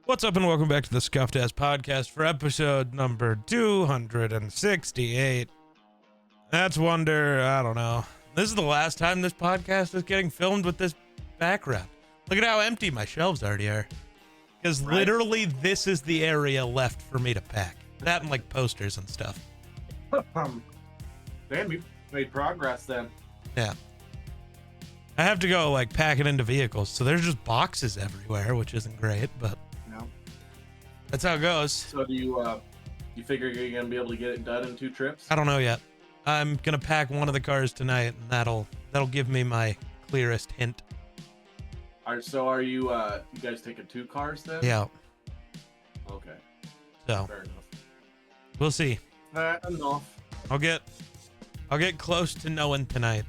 What's up and welcome back to the Scuffed Ass Podcast for episode number 268. That's wonder, I don't know. This is the last time this podcast is getting filmed with this background. Look at how empty my shelves already are. Because literally this is the area left for me to pack. That and like posters and stuff. Damn, you made progress then. Yeah. I have to go like pack it into vehicles, so there's just boxes everywhere, which isn't great, but No. that's how it goes. So do you figure you're gonna be able to get it done in 2 trips? I don't know yet. I'm gonna pack one of the cars tonight, and that'll give me my clearest hint. So are you you guys taking 2 cars then? Yeah. Okay. So Fair enough. we'll see. Enough. I'll get close to knowing tonight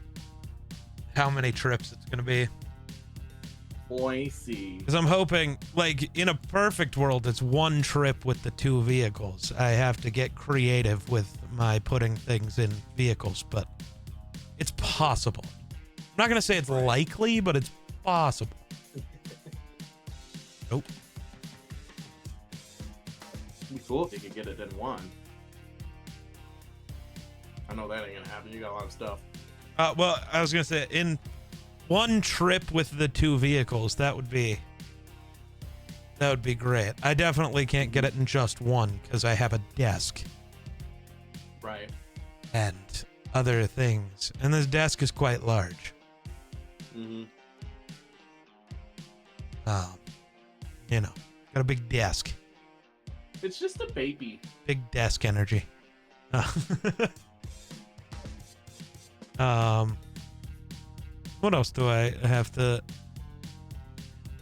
how many trips it's gonna be. Boy, see. Because I'm hoping, like, in a perfect world, it's one trip with the 2 vehicles. I have to get creative with my putting things in vehicles, but it's possible. I'm not going to say it's likely, but it's possible. Nope. It'd be cool if you could get it in 1. I know that ain't gonna happen. You got a lot of stuff. Well, I was going to say, in one trip with the 2 vehicles, that would be great. I definitely can't get it in just one because I have a desk Right. and other things, and this desk is quite large. Mm-hmm. You know, got a big desk, It's just a baby. big desk energy. What else do I have to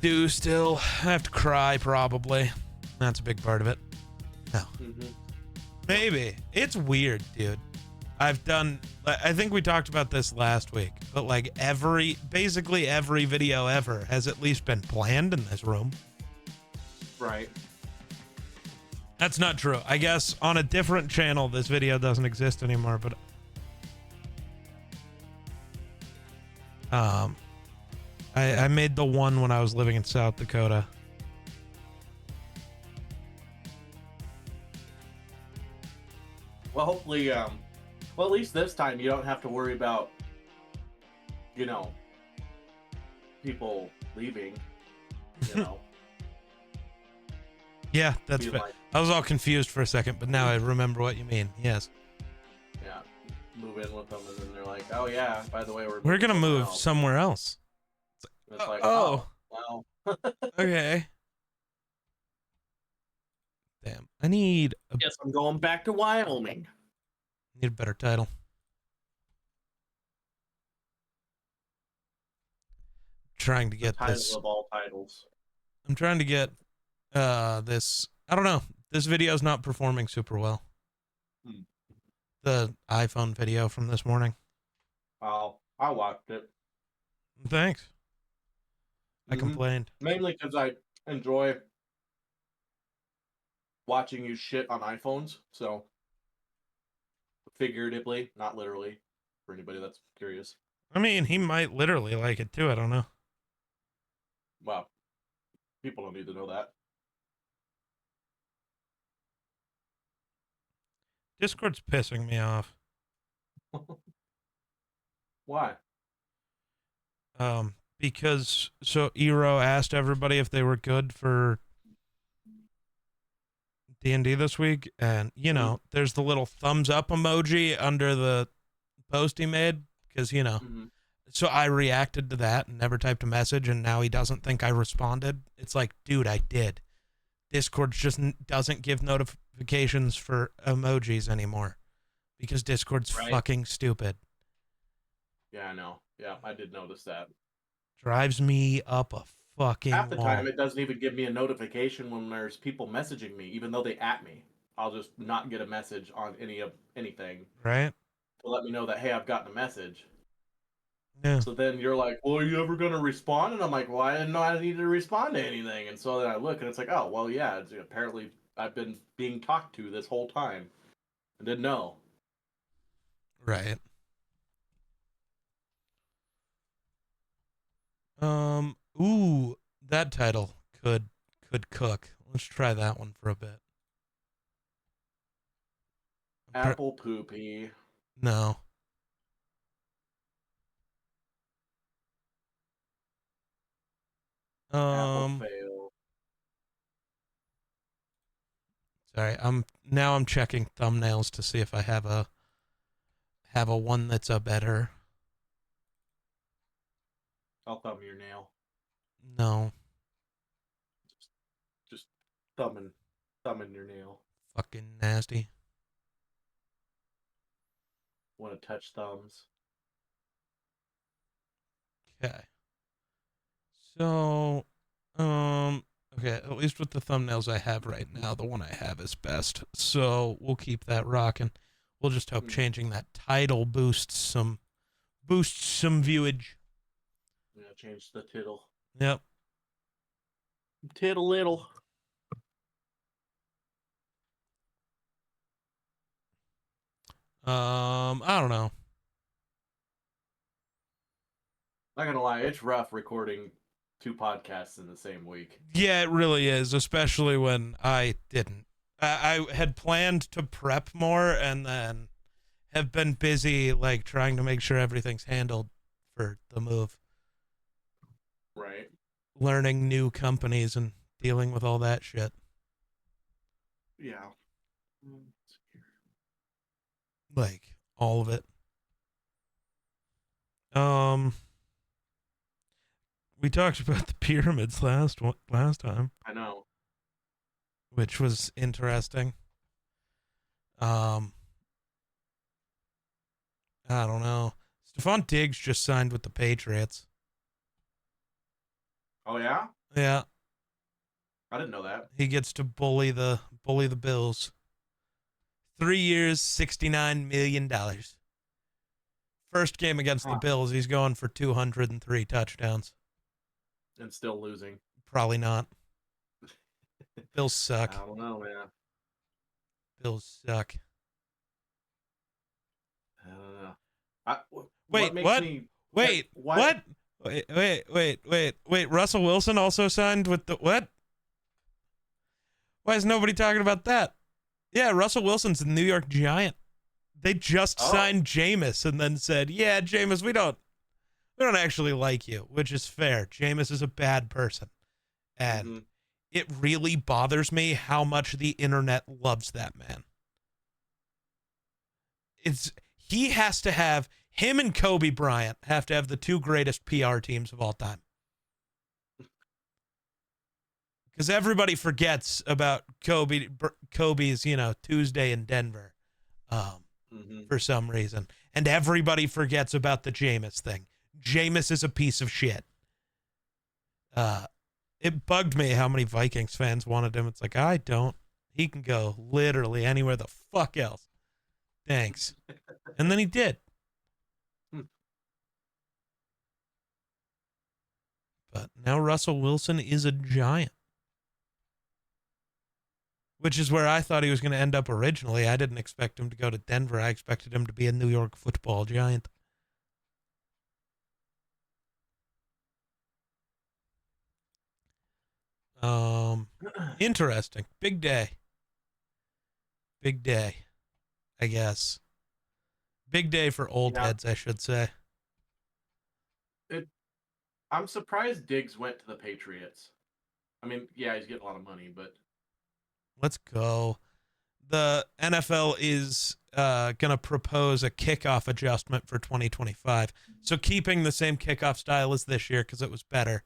do still? I have to cry, probably. That's a big part of it. No. Mm-hmm. Maybe. It's weird, dude. I think we talked about this last week, but like basically every video ever has at least been planned in this room. Right. That's not true. I guess on a different channel, this video doesn't exist anymore, but I made the one when I was living in South Dakota. Well, hopefully, well, at least this time you don't have to worry about, people leaving, Yeah, that's Be fair. like- I was all confused for a second, but now I remember what you mean. Yes. Yeah, move in with them, and then they're like, "Oh yeah, by the way, We're gonna move out." somewhere else. And it's like, oh. well, Okay. Damn. I need guess I'm going back to Wyoming. a better title. Trying to get Title this. of all titles. I'm trying to get this. I don't know. This video is not performing super well. The iPhone video from this morning. I watched it Thanks. I Mhm. complained. mainly because I enjoy watching you shit on iPhones. So, figuratively, not literally, for anybody that's curious. I mean, he might literally like it too. I don't know. Well, people don't need to know that. Discord's pissing me off. Why? Because so Eero asked everybody if they were good for D&D this week, and there's the little thumbs up emoji under the post he made because Mhm. so I reacted to that and never typed a message, and now he doesn't think I responded. It's like, dude, I did. Discord just doesn't give notifications for emojis anymore because Discord's Right. fucking stupid. Yeah, I know. Yeah, I did notice that. Drives me up a fucking Half the wall. time, it doesn't even give me a notification when there's people messaging me, even though they at me. I'll just not get a message on anything Right? to let me know that, hey, I've gotten a message. Yeah. So then you're like, well, are you ever going to respond? And I'm like, well, I didn't know I needed to respond to anything. And so then I look and it's like, oh, well, yeah, apparently I've been being talked to this whole time. I didn't know. Right. Ooh, that title could cook. Let's try that one for a bit. Apple poopy. No. Apple fail. Sorry, I'm checking thumbnails to see if I have a one that's a better. I'll thumb your nail. No. Just thumbing your nail. Fucking nasty. Want to touch thumbs? Okay. So, okay, at least with the thumbnails I have right now, the one I have is best. So we'll keep that rocking. We'll just hope changing that title boosts some viewage. Yeah, change the tittle. Yep. Tittle little. I don't know. Not gonna lie, it's rough recording 2 podcasts in the same week. Yeah, it really is, especially when I didn't. I had planned to prep more and then have been busy like trying to make sure everything's handled for the move. Right. Learning new companies and dealing with all that shit. Yeah. Like all of it. We talked about the pyramids last time. I know. Which was interesting. I don't know. Stephon Diggs just signed with the Patriots. Oh yeah? Yeah. I didn't know that. He gets to bully the Bills. 3 years, $69 million. First game against the Bills, he's going for 203 touchdowns. And still losing. Probably not. Bills suck. I don't know, man. Bills suck. I don't know. Wait, what? Wait, what? Wait. Russell Wilson also signed with the what? Why is nobody talking about that? Yeah, Russell Wilson's the New York Giant. They just signed Jameis and then said, "Yeah, Jameis, we don't actually like you," which is fair. Jameis is a bad person, and it really bothers me how much the internet loves that man. Him and Kobe Bryant have to have the 2 greatest PR teams of all time. Because everybody forgets about Kobe's, Tuesday in Denver for some reason. And everybody forgets about the Jameis thing. Jameis is a piece of shit. It bugged me how many Vikings fans wanted him. It's like, I don't. He can go literally anywhere the fuck else. Thanks. And then he did. But now Russell Wilson is a Giant. Which is where I thought he was going to end up originally. I didn't expect him to go to Denver. I expected him to be a New York Football Giant. Interesting. Big day, I guess. Big day for old heads, I should say. I'm surprised Diggs went to the Patriots. I mean, yeah, he's getting a lot of money, but let's go. The NFL is going to propose a kickoff adjustment for 2025. So keeping the same kickoff style as this year because it was better,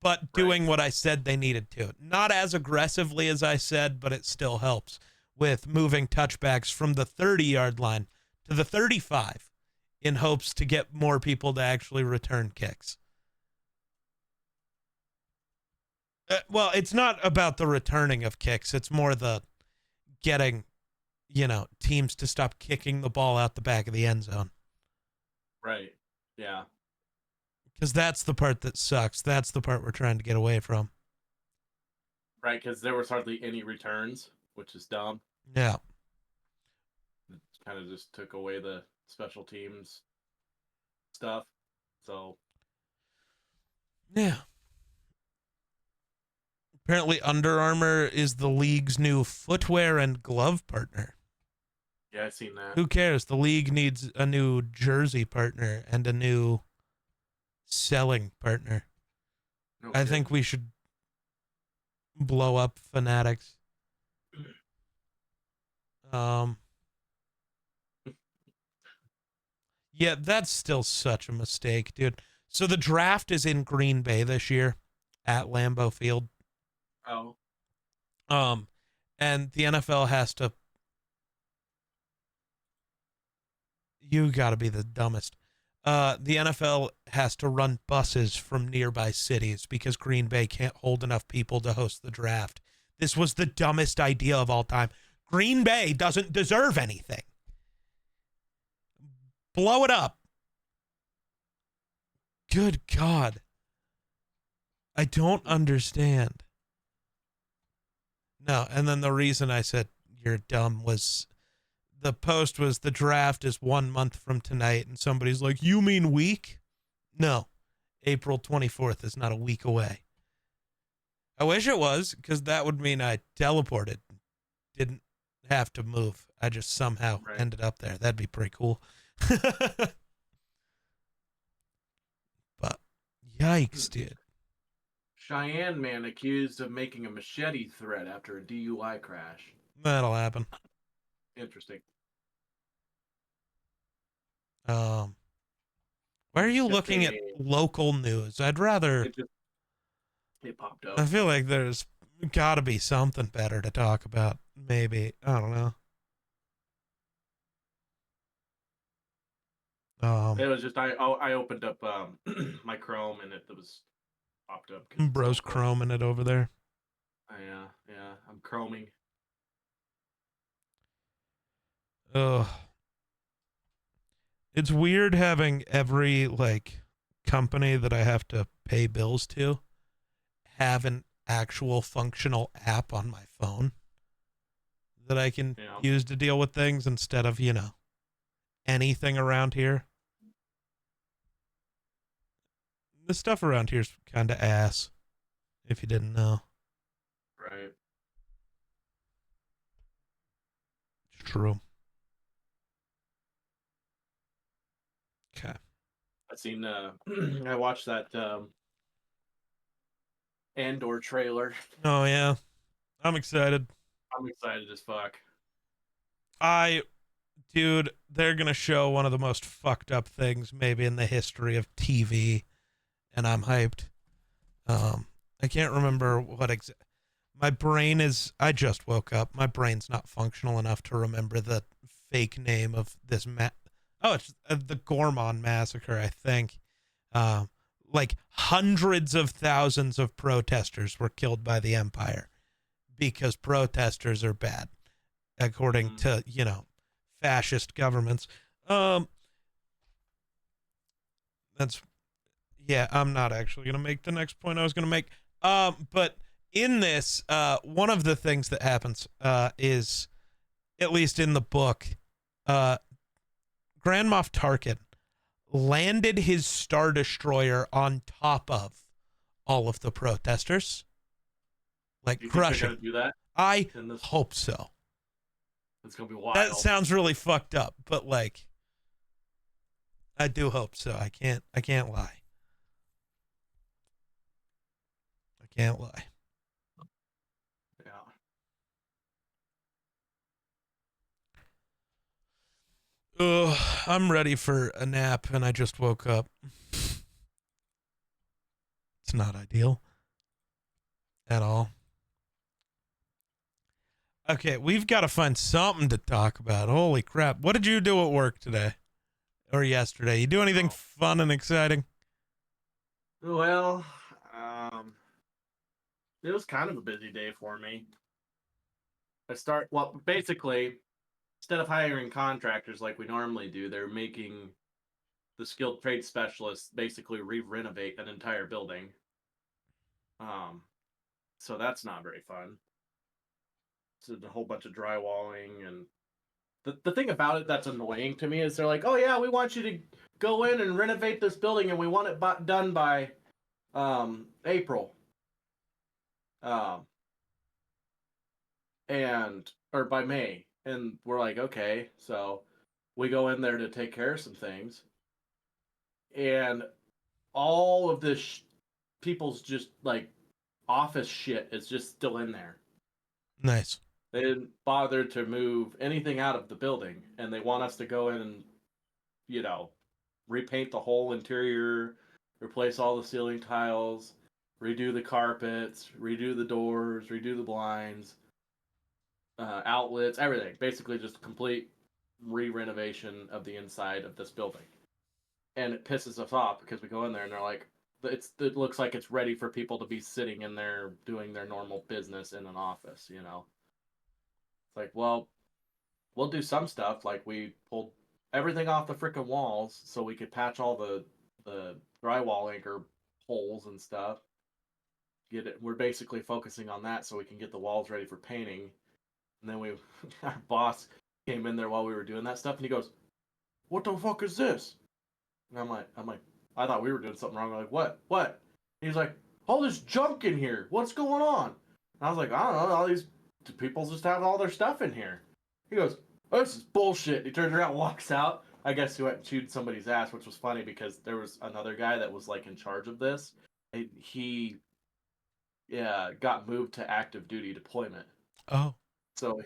but doing what I said they needed to. Not as aggressively as I said, but it still helps with moving touchbacks from the 30-yard line to the 35 in hopes to get more people to actually return kicks. Well, it's not about the returning of kicks. It's more the getting, teams to stop kicking the ball out the back of the end zone. Right. Yeah. Because that's the part that sucks. That's the part we're trying to get away from. Right, because there was hardly any returns, which is dumb. Yeah. It kind of just took away the special teams stuff. So. Yeah. Apparently, Under Armour is the league's new footwear and glove partner. Yeah, I've seen that. Who cares? The league needs a new jersey partner and a new selling partner. No I kidding. think we should blow up Fanatics. Yeah, that's still such a mistake, dude. So the draft is in Green Bay this year at Lambeau Field. Oh. And the NFL has to. You got to be the dumbest. The NFL has to run buses from nearby cities because Green Bay can't hold enough people to host the draft. This was the dumbest idea of all time. Green Bay doesn't deserve anything. Blow it up. Good God. I don't understand. No, and then the reason I said you're dumb was the post was the draft is 1 month from tonight, and somebody's like, you mean week? No, April 24th is not a week away. I wish it was, because that would mean I teleported. Didn't have to move. I just somehow ended up there. That'd be pretty cool. But yikes, dude. Cheyenne man accused of making a machete threat after a DUI crash. That'll happen. Interesting. Why are you looking at local news? I'd rather. It popped up. I feel like there's got to be something better to talk about. Maybe. I don't know. It was just I opened up my Chrome and it was popped up. Bro's chroming it over there. Yeah, I'm chroming. Ugh. It's weird having every company that I have to pay bills to have an actual functional app on my phone that I can use to deal with things instead of, anything around here. The stuff around here's kind of ass, if you didn't know. Right. It's true. Okay. I seen I watched that Andor trailer. Oh yeah. I'm excited. I'm excited as fuck. Dude, they're gonna show one of the most fucked up things maybe in the history of TV, and I'm hyped. I can't remember what my brain is. I just woke up. My brain's not functional enough to remember the fake name of this it's the Gorman massacre, I think. Hundreds of thousands of protesters were killed by the Empire because protesters are bad, according to, fascist governments. I'm not actually going to make the next point I was going to make. But in this, one of the things that happens is, at least in the book, Grand Moff Tarkin landed his Star Destroyer on top of all of the protesters. Crushing. Gonna do that? I hope so. It's gonna be wild. That sounds really fucked up, but I do hope so. I can't lie. I can't lie. Yeah. Ugh, I'm ready for a nap and I just woke up. It's not ideal at all. Okay, we've got to find something to talk about. Holy crap. What did you do at work today? Or yesterday? You do anything fun and exciting? Well, it was kind of a busy day for me. Basically, instead of hiring contractors like we normally do, they're making the skilled trade specialists basically re-renovate an entire building. So that's not very fun. It's a whole bunch of drywalling, and the thing about it that's annoying to me is they're like, oh yeah, we want you to go in and renovate this building and we want it done by April. Um, and or by May, and we're like, okay, so we go in there to take care of some things, and all of this people's just like office shit is just still in there. Nice. They didn't bother to move anything out of the building, and they want us to go in and, you know, repaint the whole interior, replace all the ceiling tiles, redo the carpets, redo the doors, redo the blinds, outlets, everything. Basically, just a complete re-renovation of the inside of this building. And it pisses us off because we go in there and they're like, it looks like it's ready for people to be sitting in there doing their normal business in an office. It's like, well, we'll do some stuff. Like we pulled everything off the freaking walls so we could patch all the drywall anchor holes and stuff. Get it. We're basically focusing on that so we can get the walls ready for painting. And then our boss came in there while we were doing that stuff, and he goes, "What the fuck is this?" And I'm like, I thought we were doing something wrong. I'm like, what? What? And he's like, all this junk in here. What's going on? And I was like, I don't know. All these people just have all their stuff in here. He goes, oh, this is bullshit. He turns around and walks out. I guess he went and chewed somebody's ass, which was funny because there was another guy that was like in charge of this. And he got moved to active duty deployment. Oh, So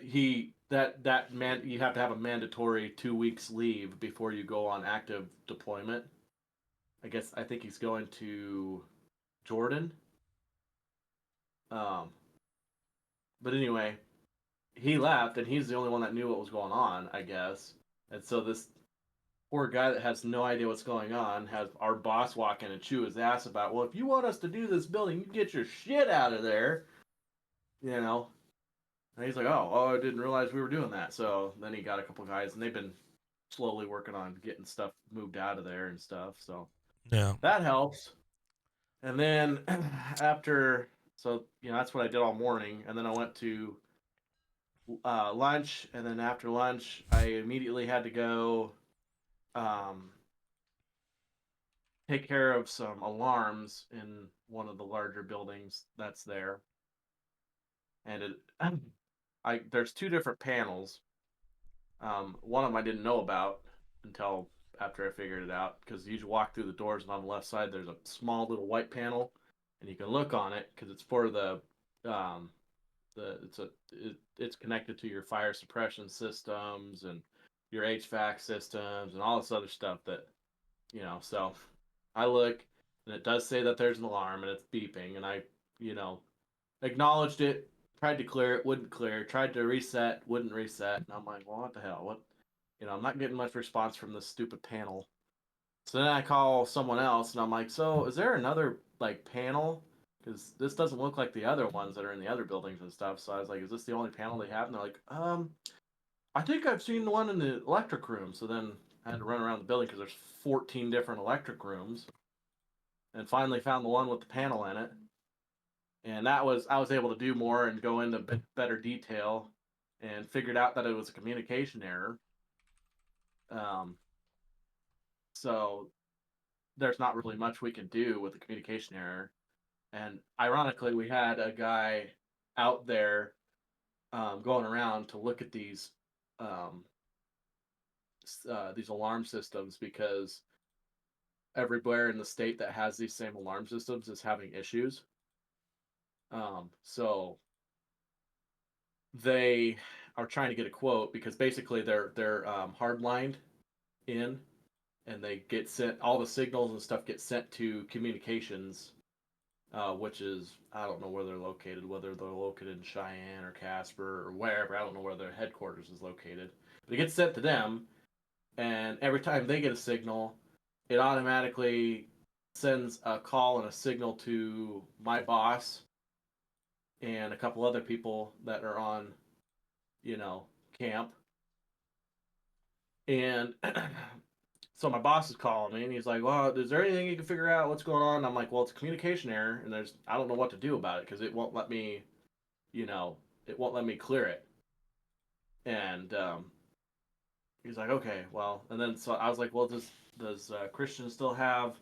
that man, you have to have a mandatory 2 weeks leave before you go on active deployment. I think he's going to Jordan. Um, but anyway, he left, and he's the only one that knew what was going on, I guess. And so this poor guy that has no idea what's going on has our boss walk in and chew his ass about, well, if you want us to do this building, you get your shit out of there, you know. And he's like, oh, I didn't realize we were doing that. So then he got a couple guys, and they've been slowly working on getting stuff moved out of there and stuff. So yeah. that helps. And then after, so that's what I did all morning. And then I went to lunch, and then after lunch, I immediately had to go um, take care of some alarms in one of the larger buildings that's there. And there's two different panels. One of them I didn't know about until after I figured it out, because you walk through the doors, and on the left side there's a small little white panel, and you can look on it because it's for um, it's connected to your fire suppression systems and your HVAC systems and all this other stuff so I look, and it does say that there's an alarm and it's beeping, and I you know acknowledged it, tried to clear it, wouldn't clear, tried to reset, wouldn't reset, and I'm like, well, what the hell, what, I'm not getting much response from this stupid panel. So then I call someone else, and I'm like, so is there another like panel? Because this doesn't look like the other ones that are in the other buildings and stuff. So I was like, is this the only panel they have? And they're like, I think I've seen the one in the electric room. So then I had to run around the building because there's 14 different electric rooms, and finally found the one with the panel in it. And I was able to do more and go into better detail, and figured out that it was a communication error. Um, so there's not really much we can do with the communication error. And ironically, we had a guy out there going around to look at um, these alarm systems, because everywhere in the state that has these same alarm systems is having issues. So they are trying to get a quote, because basically they're hardlined in, and they get sent, all the signals and stuff get sent to communications, which is, I don't know where they're located, whether they're located in Cheyenne or Casper or wherever. I don't know where their headquarters is located, but it gets sent to them, and every time they get a signal, it automatically sends a call and a signal to my boss and a couple other people that are on, camp. And so my boss is calling me, and he's like, well, is there anything you can figure out what's going on? And I'm like, well, it's a communication error, and I don't know what to do about it, because it won't let me, you know, it won't let me clear it. And he's like, okay, well, and then so I was like, well, does Christian still have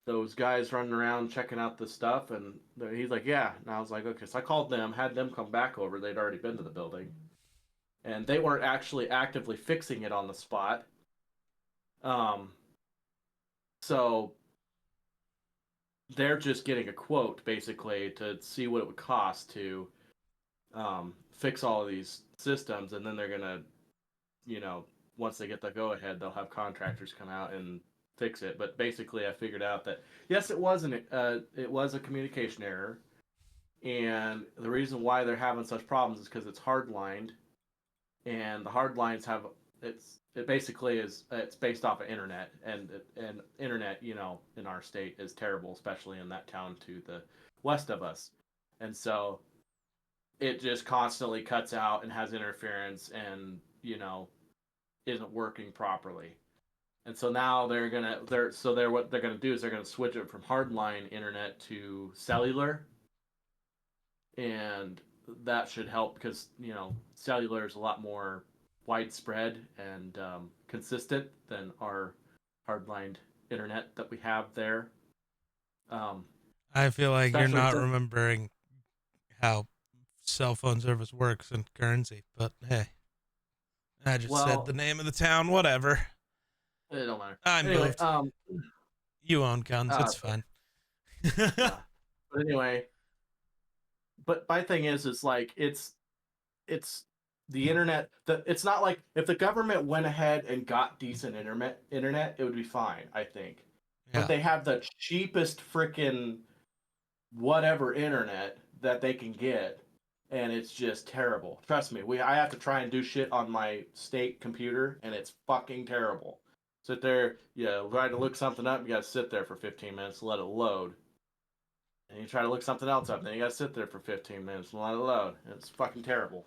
those guys running around checking out the stuff, and he's like, yeah. And I was like, okay. So I called them, had them come back over. They'd already been to the building, and they weren't actually actively fixing it on the spot. Um, so they're just getting a quote basically to see what it would cost to fix all of these systems, and then they're gonna, you know, once they get the go ahead, they'll have contractors come out and fix it. But basically, I figured out that yes, it was a communication error, and the reason why they're having such problems is because it's hardlined, and the hard lines have it basically is it's based off of internet, and internet, you know, in our state is terrible, especially in that town to the west of us, and so it just constantly cuts out and has interference, and you know, isn't working properly. And so now what they're gonna do is they're gonna switch it from hardline internet to cellular, and that should help because you know cellular is a lot more widespread and consistent than our hardline internet that we have there. I feel like you're Especially not remembering how cell phone service works in currency, but hey, I just said the name of the town. Whatever. It don't matter. I Anyway, moved. You own guns. It's fine. Yeah. But anyway, but my thing is like it's the internet. It's not like if the government went ahead and got decent internet, it would be fine, I think. Yeah. But they have the cheapest freaking whatever internet that they can get, and it's just terrible. Trust me, I have to try and do shit on my state computer, and it's fucking terrible. Sit there, try to look something up, you gotta sit there for 15 minutes, let it load. And you try to look something else up, then you gotta sit there for 15 minutes and let it load. It's fucking terrible.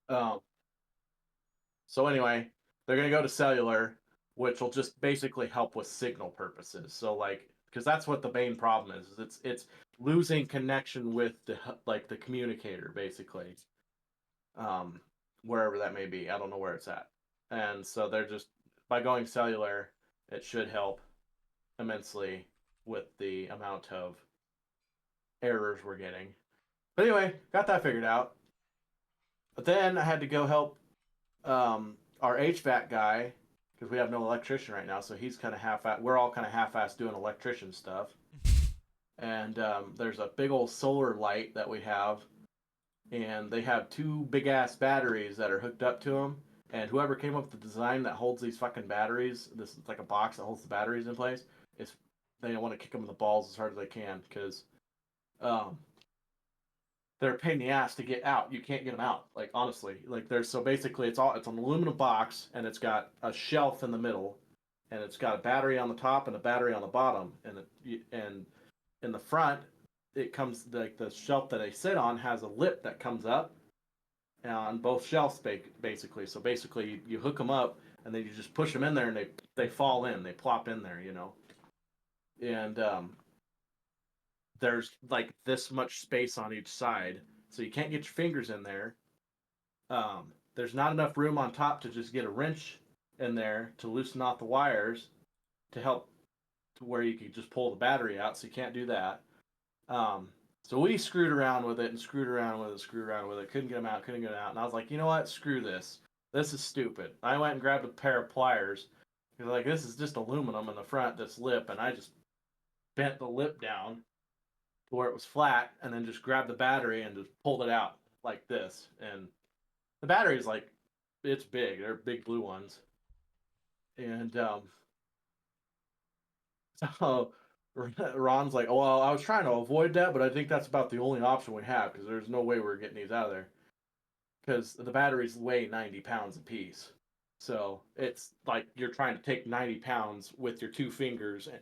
So anyway, they're gonna go to cellular, which will just basically help with signal purposes. So like, because that's what the main problem is it's losing connection with the communicator basically, wherever that may be. I don't know where it's at, and so they're just by going cellular, it should help immensely with the amount of errors we're getting. But anyway, got that figured out. But then I had to go help our HVAC guy because we have no electrician right now, so he's kind of half-assed. We're all kind of half-assed doing electrician stuff. And there's a big old solar light that we have, and they have two big-ass batteries that are hooked up to them. And whoever came up with the design that holds these fucking batteries, this is like a box that holds the batteries in place, they want to kick them in the balls as hard as they can because they're a pain in the ass to get out. You can't get them out. Like honestly, like so basically it's an aluminum box, and it's got a shelf in the middle, and it's got a battery on the top and a battery on the bottom, and in the front it comes like the shelf that they sit on has a lip that comes up on both shelves basically. So basically you hook them up, and then you just push them in there, and they fall in, they plop in there, and there's like this much space on each side, so you can't get your fingers in there. There's not enough room on top to just get a wrench in there to loosen off the wires to help to where you could just pull the battery out, so you can't do that. So we screwed around with it and screwed around with it, couldn't get them out, and I was like, you know what, screw this. This is stupid. I went and grabbed a pair of pliers. Like, this is just aluminum in the front, this lip, and I just bent the lip down to where it was flat, and then just grabbed the battery and just pulled it out like this. And the battery's like, it's big. They're big blue ones. And so Ron's like, oh, well, I was trying to avoid that, but I think that's about the only option we have because there's no way we're getting these out of there. Because the batteries weigh 90 pounds a piece. So it's like you're trying to take 90 pounds with your two fingers and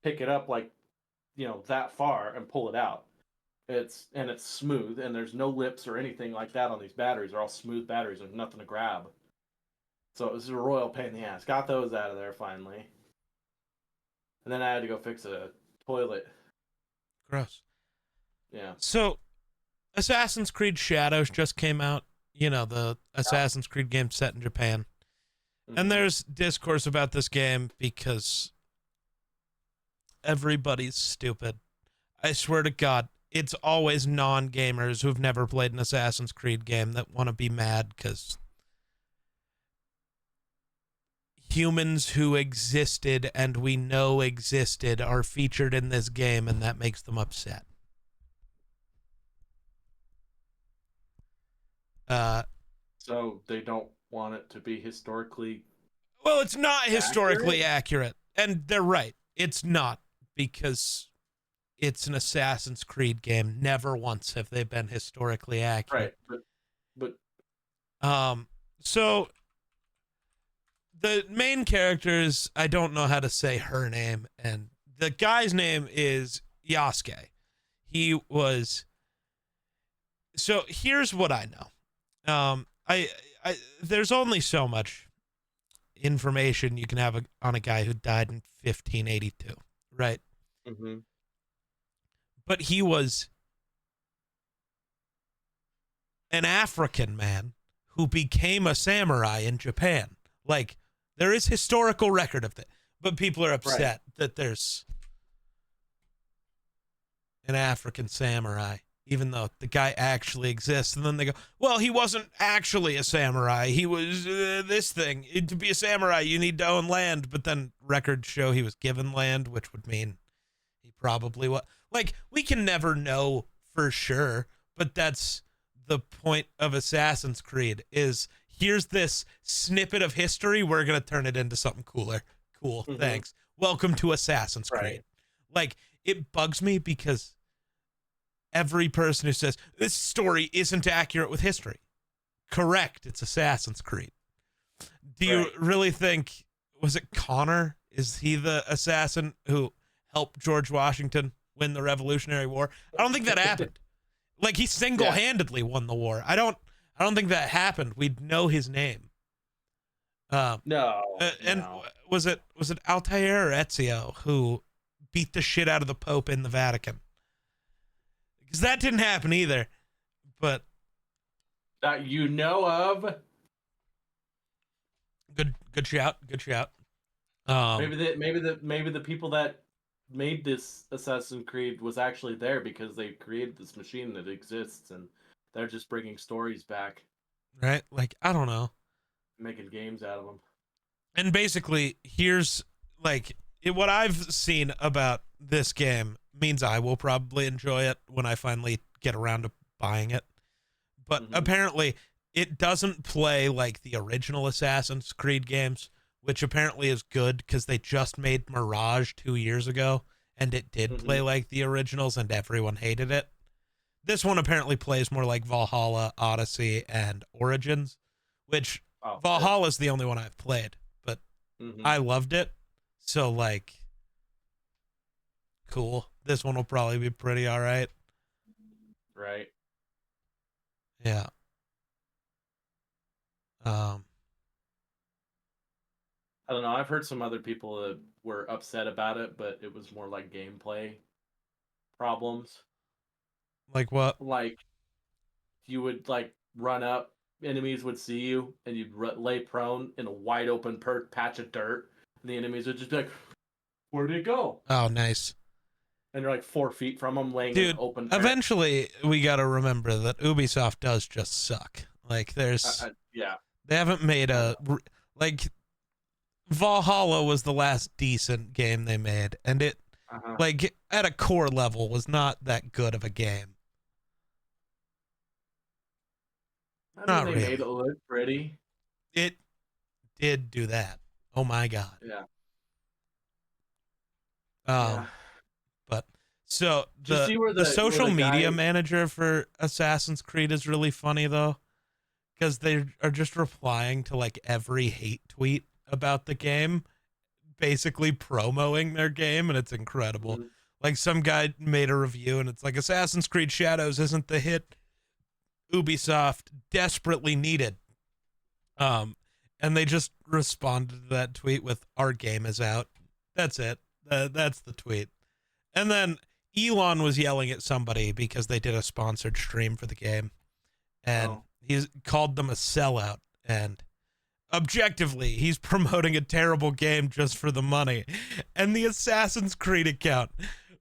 pick it up like, that far and pull it out. It's smooth, and there's no lips or anything like that on these batteries. They're all smooth batteries. There's nothing to grab. So it was a royal pain in the ass. Got those out of there finally. And then I had to go fix a toilet. Gross. Yeah. So Assassin's Creed Shadows just came out. The Assassin's Creed game set in Japan. Mm-hmm. And there's discourse about this game because everybody's stupid. I swear to God, it's always non-gamers who've never played an Assassin's Creed game that want to be mad because humans who existed and we know existed are featured in this game, and that makes them upset. So they don't want it to be historically. Well, it's not historically accurate. And they're right. It's not, because it's an Assassin's Creed game. Never once have they been historically accurate. Right, but so the main characters, I don't know how to say her name, and the guy's name is Yasuke. He was. So here's what I know. I there's only so much information you can have on a guy who died in 1582, right? Mm-hmm. But he was an African man who became a samurai in Japan. Like, there is historical record of that, but people are upset that there's an African samurai, even though the guy actually exists. And then they go, well, he wasn't actually a samurai. He was this thing. To be a samurai, you need to own land. But then records show he was given land, which would mean he probably was. Like, we can never know for sure, but that's the point of Assassin's Creed is here's this snippet of history. We're going to turn it into something cooler. Cool. Mm-hmm. Thanks. Welcome to Assassin's Creed. Like, it bugs me because every person who says this story isn't accurate with history. Correct. It's Assassin's Creed. Do you really think, was it Connor? Is he the assassin who helped George Washington win the Revolutionary War? I don't think that happened. Like, he single-handedly won the war. I don't think that happened. We'd know his name. No. And was it Altair or Ezio who beat the shit out of the Pope in the Vatican? Because that didn't happen either. But that you know of. Good shout. Maybe the people that made this Assassin's Creed was actually there because they created this machine that exists, and they're just bringing stories back. Right? Like, I don't know. Making games out of them. And basically, here's, like, what I've seen about this game means I will probably enjoy it when I finally get around to buying it. But apparently, it doesn't play like the original Assassin's Creed games, which apparently is good because they just made Mirage 2 years ago, and it did play like the originals, and everyone hated it. This one apparently plays more like Valhalla, Odyssey, and Origins, which Valhalla is the only one I've played, but I loved it. So, like, cool. This one will probably be pretty all right. Right. Yeah. I don't know. I've heard some other people that were upset about it, but it was more like gameplay problems. Like what? Like, you would, like, run up, enemies would see you, and you'd lay prone in a wide open patch of dirt, and the enemies would just be like, where did it go? Oh, nice. And you're like 4 feet from them, laying in open dirt. Eventually, we got to remember that Ubisoft does just suck. Like, there's... They haven't made like, Valhalla was the last decent game they made, and it, like, at a core level, was not that good of a game. I mean, they made it look pretty. It did do that. Oh my God. Yeah. But so the social media manager for Assassin's Creed is really funny though, because they are just replying to like every hate tweet about the game, basically promoting their game, and it's incredible. Like, some guy made a review and it's like, Assassin's Creed Shadows isn't the hit Ubisoft desperately needed. And they just responded to that tweet with, our game is out. That's it. That's the tweet. And then Elon was yelling at somebody because they did a sponsored stream for the game. And he called them a sellout. And objectively, he's promoting a terrible game just for the money. And the Assassin's Creed account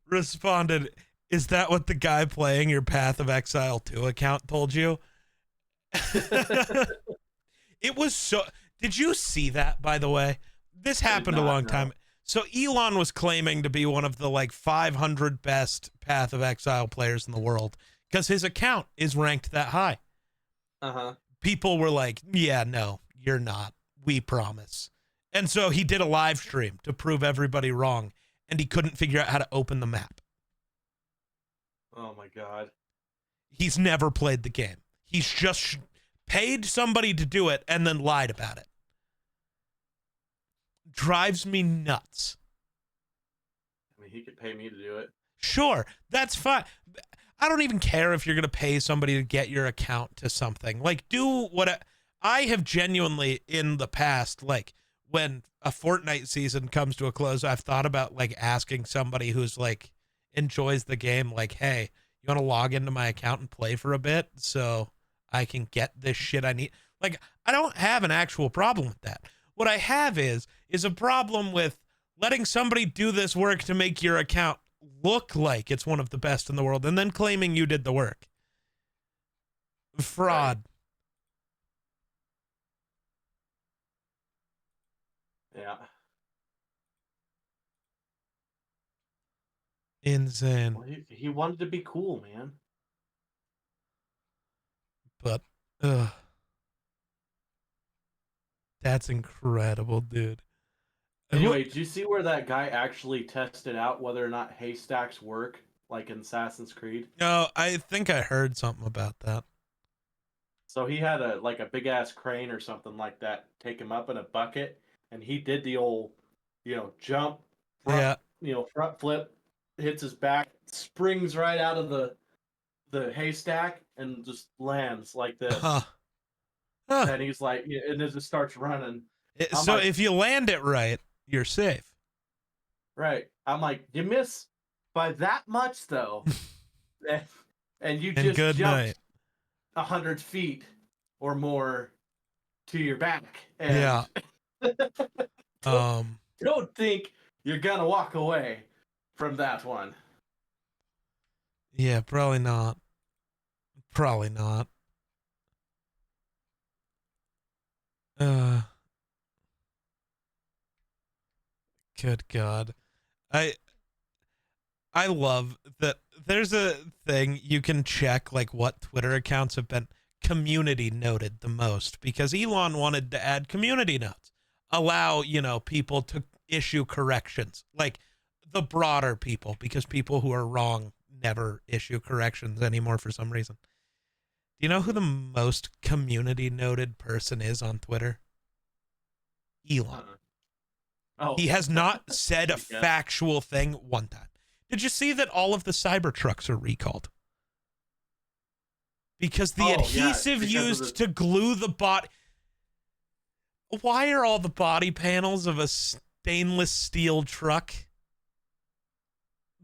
responded, "Is that what the guy playing your Path of Exile 2 account told you?" It was so. Did you see that, by the way? This happened a long time. So Elon was claiming to be one of the like 500 best Path of Exile players in the world because his account is ranked that high. Uh-huh. People were like, "Yeah, no, you're not. We promise." And so he did a live stream to prove everybody wrong, and he couldn't figure out how to open the map. Oh my God. He's never played the game. He's just paid somebody to do it and then lied about it. Drives me nuts. I mean, he could pay me to do it. Sure, that's fine. I don't even care if you're going to pay somebody to get your account to something. Like, do what I have genuinely in the past, like when a Fortnite season comes to a close, I've thought about like asking somebody who's like enjoys the game, like, "Hey, you want to log into my account and play for a bit so I can get this shit I need?" Like, I don't have an actual problem with that. What I have is a problem with letting somebody do this work to make your account look like it's one of the best in the world and then claiming you did the work. Fraud. Right. Yeah. Insane. Well, he wanted to be cool, man. But, that's incredible, dude. Anyway, did you see where that guy actually tested out whether or not haystacks work, like in Assassin's Creed? No, I think I heard something about that. So he had a big ass crane or something like that take him up in a bucket, and he did the old, jump, front, front flip, hits his back, springs right out of the haystack, and just lands like this. Huh. And he's like, and it just starts running. So like, if you land it right, you're safe. Right. I'm like, you miss by that much though, and you just jumped 100 feet or more to your back. And yeah. Don't think you're gonna walk away from that one. Yeah, probably not. Probably not. Good God. I love that there's a thing you can check like what Twitter accounts have been community noted the most because Elon wanted to add community notes, allow, people to issue corrections, like the broader people, because people who are wrong never issue corrections anymore for some reason. Do you know who the most community noted person is on Twitter? Elon. Oh. He has not said a factual thing one time. Did you see that all of the Cybertrucks are recalled? Because the adhesive used to glue the body. Why are all the body panels of a stainless steel truck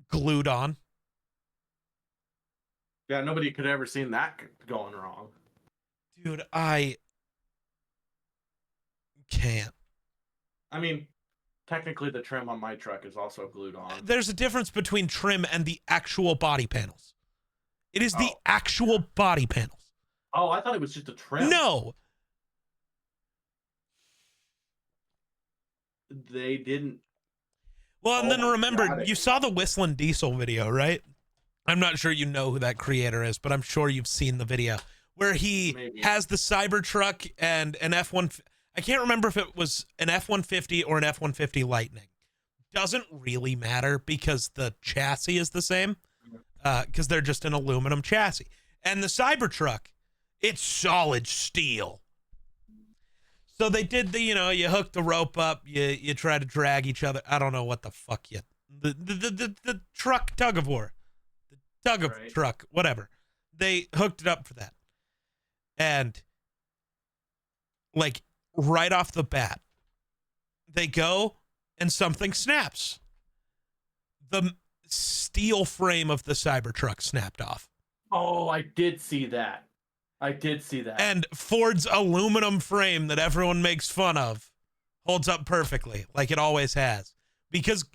glued on? Yeah, nobody could ever seen that going wrong. Dude, I can't. I mean, technically the trim on my truck is also glued on. There's a difference between trim and the actual body panels. It is the actual body panels. Oh, I thought it was just a trim. No. They didn't. Well, and then remember, you saw the Whistling Diesel video, right? I'm not sure you know who that creator is, but I'm sure you've seen the video where he has the Cybertruck and an F-150. I can't remember if it was an F-150 or an F-150 Lightning. Doesn't really matter because the chassis is the same, because they're just an aluminum chassis. And the Cybertruck, it's solid steel. So they did the, you hook the rope up, you try to drag each other. I don't know what the fuck the truck tug of war, the tug of truck, whatever. They hooked it up for that. And like right off the bat, they go and something snaps. The steel frame of the Cybertruck snapped off. Oh, I did see that. I did see that. And Ford's aluminum frame that everyone makes fun of holds up perfectly, like it always has. Because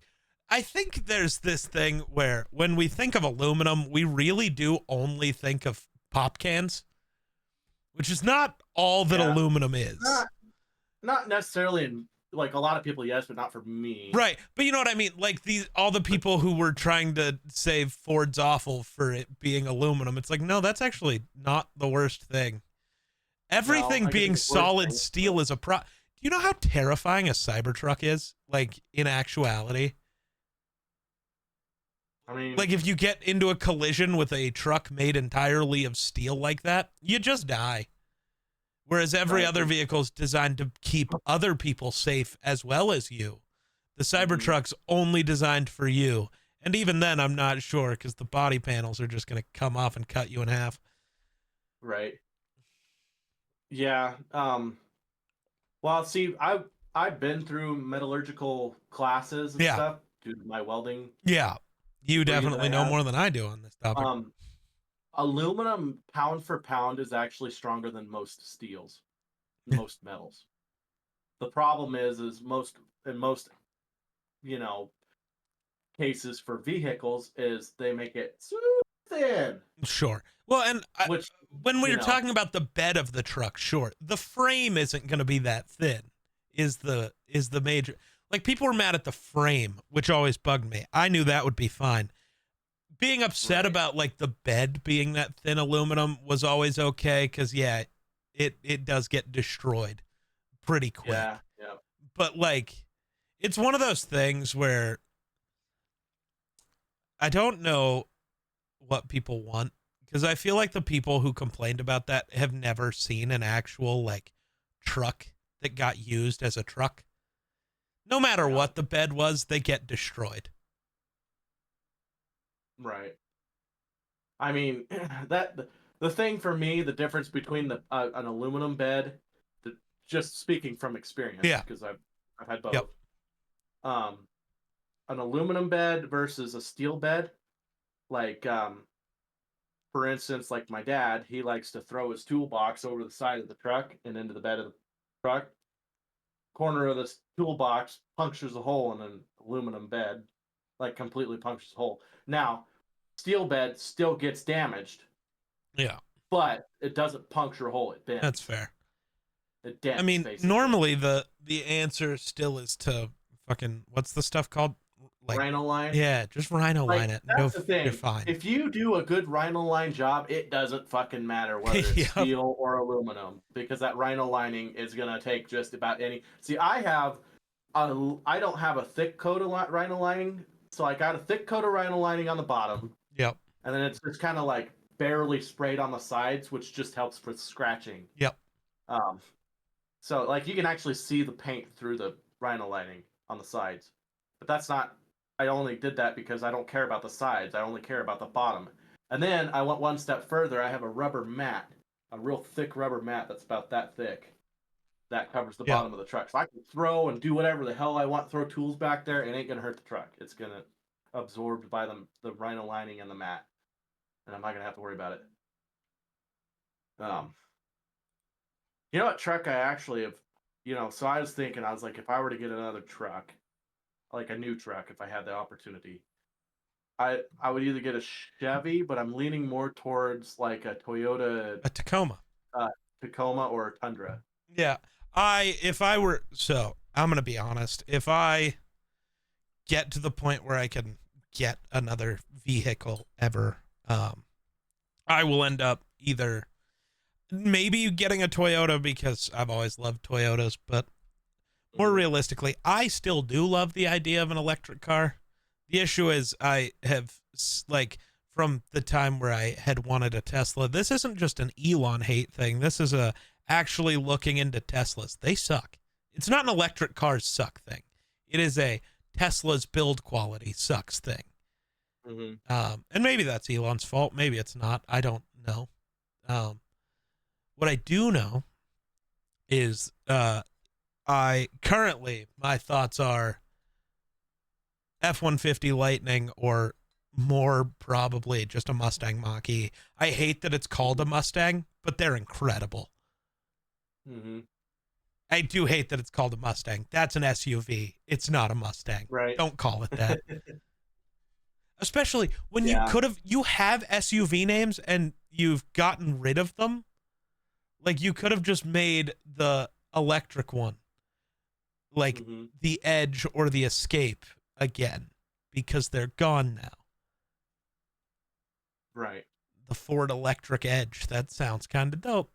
I think there's this thing where when we think of aluminum, we really do only think of pop cans, which is not all that aluminum is. Not necessarily in, like, a lot of people, yes, but not for me. Right. But you know what I mean? Like all the people who were trying to say Ford's awful for it being aluminum. It's like, no, that's actually not the worst thing. Everything being solid steel is a Do you know how terrifying a Cybertruck is? Like, in actuality? I mean, like, if you get into a collision with a truck made entirely of steel like that, you just die. Whereas every other vehicle is designed to keep other people safe as well as you. The Cybertruck's only designed for you. And even then, I'm not sure, because the body panels are just going to come off and cut you in half. Right. Yeah. Well, see, I've been through metallurgical classes and stuff due to my welding. Yeah. You definitely know more than I do on this topic. Aluminum, pound for pound, is actually stronger than most steels, most metals. The problem is in most, cases for vehicles is they make it super thin. Sure. Well, and when we're talking about the bed of the truck, sure, the frame isn't going to be that thin. Is the major, like, people were mad at the frame, which always bugged me. I knew that would be fine. Being upset about, like, the bed being that thin aluminum was always okay, because it does get destroyed pretty quick. Yeah. But, like, it's one of those things where I don't know what people want, because I feel like the people who complained about that have never seen an actual, like, truck that got used as a truck. No matter what the bed was, they get destroyed. Right. I mean, the thing for me, the difference between an aluminum bed, just speaking from experience, because I've had both. An aluminum bed versus a steel bed, like, for instance, like my dad, he likes to throw his toolbox over the side of the truck and into the bed of the truck. Corner of this toolbox punctures a hole in an aluminum bed, like, completely punctures a hole. Now, steel bed still gets damaged. Yeah. But it doesn't puncture a hole. It bends. That's fair. It dents, I mean, basically. normally the answer still is to fucking, what's the stuff called? Like, Rhino-line? Yeah, just Rhino-line it. That's the thing. You're fine. If you do a good Rhino-line job, it doesn't fucking matter whether it's steel or aluminum, because that Rhino lining is going to take just about any... See, I don't have a thick coat of Rhino lining, so I got a thick coat of Rhino lining on the bottom. Yep. And then it's just kind of like barely sprayed on the sides, which just helps with scratching. Yep. So, like, you can actually see the paint through the Rhino lining on the sides. But that's not... I only did that because I don't care about the sides. I only care about the bottom. And then I went one step further. I have a rubber mat, a real thick rubber mat that's about that thick, that covers the bottom of the truck. So I can throw and do whatever the hell I want, throw tools back there. It ain't going to hurt the truck. It's going to absorbed by the Rhino lining and the mat. And I'm not going to have to worry about it. You know what truck I actually have, so I was thinking, I was like, if I were to get another truck, like a new truck, if I had the opportunity, I would either get a Chevy, but I'm leaning more towards like a Toyota, a Tacoma, or a Tundra. Yeah, I'm gonna be honest. If I get to the point where I can get another vehicle ever, I will end up either maybe getting a Toyota, because I've always loved Toyotas, but more realistically, I still do love the idea of an electric car. The issue is I have, like, from the time where I had wanted a Tesla, this isn't just an Elon hate thing. This is actually looking into Teslas. They suck. It's not an electric cars suck thing. It is a Tesla's build quality sucks thing. Mm-hmm. And maybe that's Elon's fault. Maybe it's not. I don't know. What I do know is my thoughts are F-150 Lightning or more probably just a Mustang Mach-E. I hate that it's called a Mustang, but they're incredible. Mm-hmm. I do hate that it's called a Mustang. That's an SUV. It's not a Mustang. Right. Don't call it that. Especially when Yeah. you have SUV names and you've gotten rid of them. Like you could have just made the electric one like Mm-hmm. the Edge or the Escape again because they're gone now. Right. The Ford Electric Edge. That sounds kind of dope.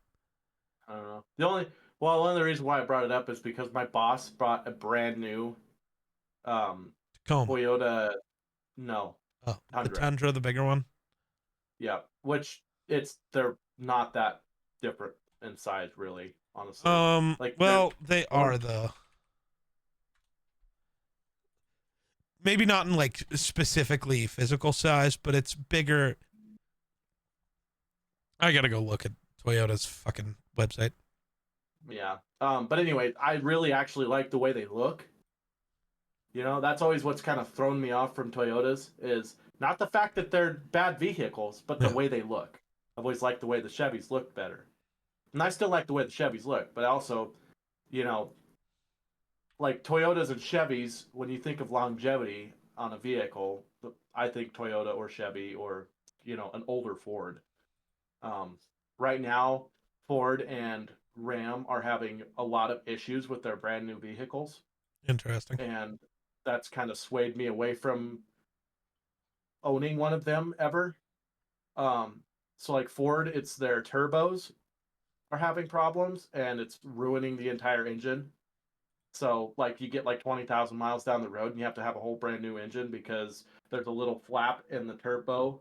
I don't know. One of the reasons why I brought it up is because my boss brought a brand new um Tacoma. Toyota. No, Oh, the Tundra. Tundra, the bigger one. Yeah, which they're not that different in size, really. Honestly, like Well, they one. are though. Maybe not in like specifically physical size, but it's bigger. I gotta go look at Toyota's fucking website. Yeah. But anyway, I really actually like the way they look. You know, that's always what's kind of thrown me off from Toyotas is not the fact that they're bad vehicles, but the Yeah. way they look. I've always liked the way the Chevys look better. And I still like the way the Chevys look, but also, you know, like Toyotas and Chevys, when you think of longevity on a vehicle, I think Toyota or Chevy or, an older Ford. Um, right now, Ford and Ram are having a lot of issues with their brand new vehicles, Interesting. and that's kind of swayed me away from owning one of them ever. Um, so like Ford, it's their turbos are having problems and it's ruining the entire engine. So like you get like 20,000 miles down the road and you have to have a whole brand new engine because there's a little flap in the turbo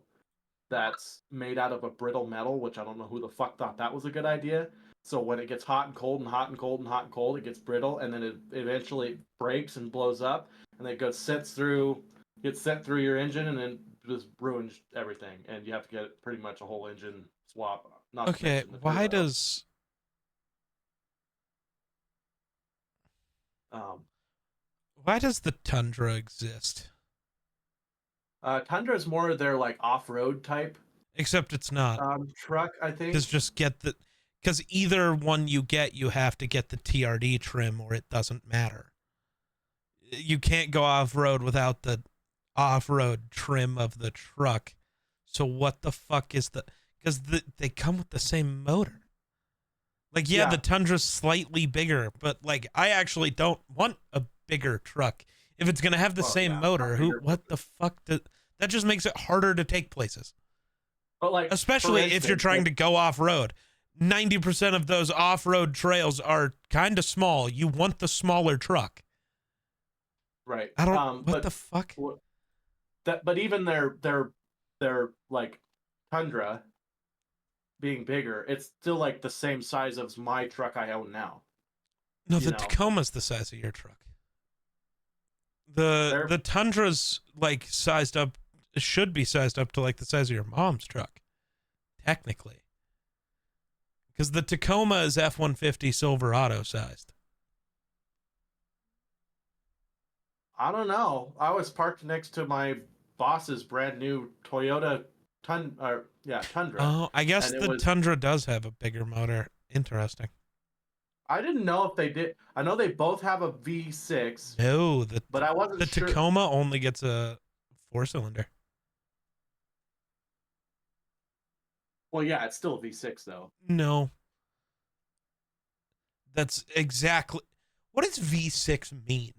that's made out of a brittle metal, which I don't know who the fuck thought that was a good idea. So when it gets hot and cold and hot and cold and hot and cold, it gets brittle and then it eventually breaks and blows up and then it gets sent through your engine and then just ruins everything. And you have to get pretty much a whole engine swap, not to Okay, mention the why turbo. does Um, why does the Tundra exist? Tundra is more their like off-road type Except it's not. truck, I Because think. just get the because either one you get, you have to get the TRD trim, or it doesn't matter. You can't go off road without the off road trim of the truck. So what the fuck is the? Because they come with the same motor. Like yeah, the Yeah. Tundra's slightly bigger, but like I actually don't want a bigger truck. If it's gonna have the Well, same yeah, motor, not who bigger, what the fuck? That just makes it harder to take places. but like for Especially if you're instance, trying like to go off road. 90% of those off road trails are kind of small. You want the smaller truck. right. I don't. What the But fuck? but even their like Tundra being bigger, it's still like the same size as my truck I own now. No, You the know, Tacoma's the size of your truck. The they're the Tundra's like sized up. Should be sized up to like the size of your mom's truck, technically. Because the Tacoma is F-150 Silverado sized. I don't know. I was parked next to my boss's brand new Toyota Tundra, Oh, I guess and it the was. Tundra does have a bigger motor. Interesting. I didn't know if they did. I know they both have a V6, No, but I wasn't the sure. Tacoma only gets a 4-cylinder. Well, yeah, it's still a V6 though. No, that's exactly what does V6 mean?